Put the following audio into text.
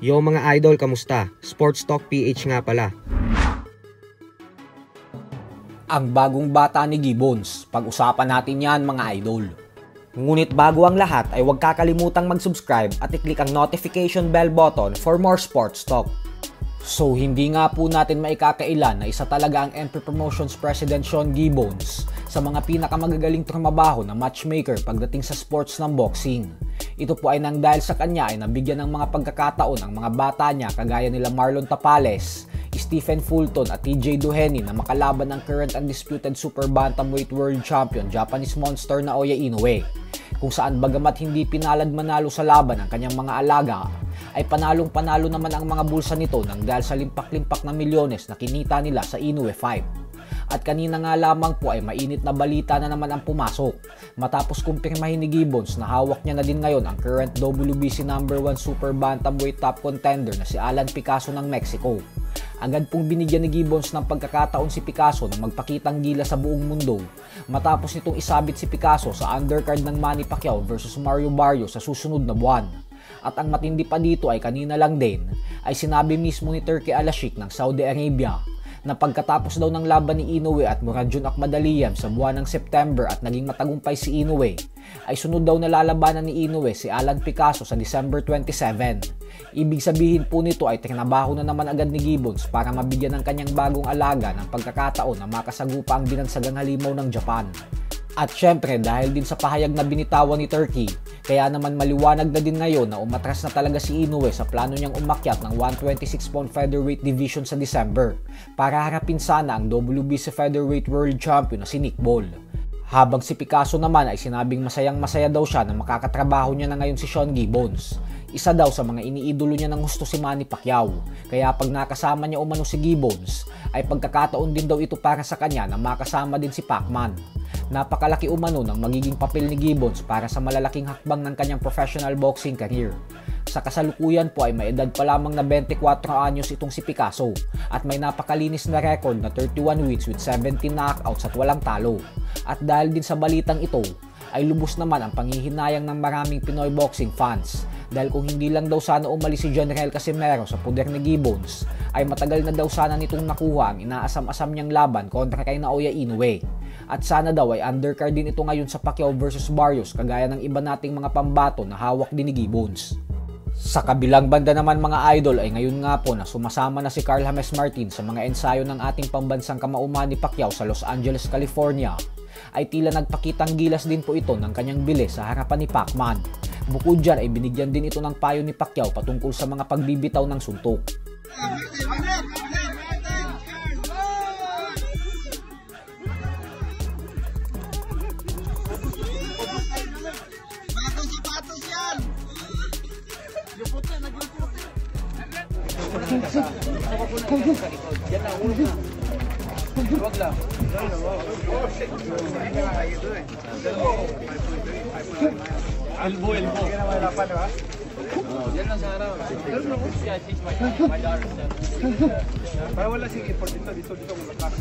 Yo mga idol, kamusta? Sports Talk PH nga pala. Ang bagong bata ni Gibbons, pag-usapan natin yan mga idol. Ngunit bago ang lahat ay huwag kakalimutang mag-subscribe at i-click ang notification bell button for more sports talk. So hindi nga po natin maikakailan na isa talaga ang MP Promotions President Sean Gibbons sa mga pinakamagagaling trumabaho na matchmaker pagdating sa sports ng boxing. Ito po ay nang dahil sa kanya ay nabigyan ng mga pagkakataon ang mga bata niya kagaya nila Marlon Tapales, Stephen Fulton at TJ Duheny na makalaban ng current undisputed super bantamweight world champion Japanese monster na Naoya Inoue. Kung saan bagamat hindi pinalad manalo sa laban ang kanyang mga alaga, ay panalong-panalo naman ang mga bulsa nito nang dahil sa limpak-limpak na milyones na kinita nila sa Inoue fight. At kanina nga lamang po ay mainit na balita na naman ang pumasok matapos kumpirmahin ni Gibbons na hawak niya na din ngayon ang current WBC #1 super bantamweight top contender na si Alan Picasso ng Mexico. Agad pong binigyan ni Gibbons ng pagkakataon si Picasso na magpakitang gila sa buong mundo matapos nitong isabit si Picasso sa undercard ng Manny Pacquiao versus Mario Barrios sa susunod na buwan. At ang matindi pa dito ay kanina lang din ay sinabi mismo ni Turki Al-Sheikh ng Saudi Arabia na pagkatapos daw ng laban ni Inoue at Muradjun Akmadalian sa buwan ng September at naging matagumpay si Inoue, ay sunod daw na lalabanan ni Inoue si Alan Picasso sa December 27. Ibig sabihin po nito ay trinabaho na naman agad ni Gibbons para mabigyan ng kanyang bagong alaga ng pagkakataon na makasagupa ang binansagang halimaw ng Japan. At syempre dahil din sa pahayag na binitawan ni Turki, kaya naman maliwanag na din ngayon na umatras na talaga si Inoue sa plano niyang umakyat ng 126-pound featherweight division sa December para harapin sana ang WBC featherweight world champion na si Nick Ball. Habang si Picasso naman ay sinabing masayang-masaya daw siya na makakatrabaho niya na ngayon si Sean Gibbons. Isa daw sa mga iniidolo niya ng gusto si Manny Pacquiao, kaya pag nakasama niya umano si Gibbons, ay pagkakataon din daw ito para sa kanya na makasama din si Pacman. Napakalaki umano ng magiging papel ni Gibbons para sa malalaking hakbang ng kanyang professional boxing career. Sa kasalukuyan po ay may edad pa lamang na 24 anyos itong si Picasso at may napakalinis na record na 31 wins with 17 knockouts at walang talo. At dahil din sa balitang ito, ay lubos naman ang panghihinayang ng maraming Pinoy boxing fans dahil kung hindi lang daw sana umalis si General Casimero sa puder ni Gibbons, ay matagal na daw sana nitong nakuha ang inaasam-asam niyang laban kontra kay Naoya Inoue. At sana daw ay undercard din ito ngayon sa Pacquiao versus Barrios kagaya ng iba nating mga pambato na hawak din ni Gibbons. Sa kabilang banda naman mga idol ay ngayon nga po na sumasama na si Carl James Martin sa mga ensayo ng ating pambansang kamauuman ni Pacquiao sa Los Angeles, California, ay tila nagpakitang gilas din po ito ng kanyang bilis sa harapan ni Pacman. Bukod dyan ay binigyan din ito ng payo ni Pacquiao patungkol sa mga pagbibitaw ng suntok. Wag lang. Elbow. Yan lang sa araw. Para wala sige, dito mo lakas.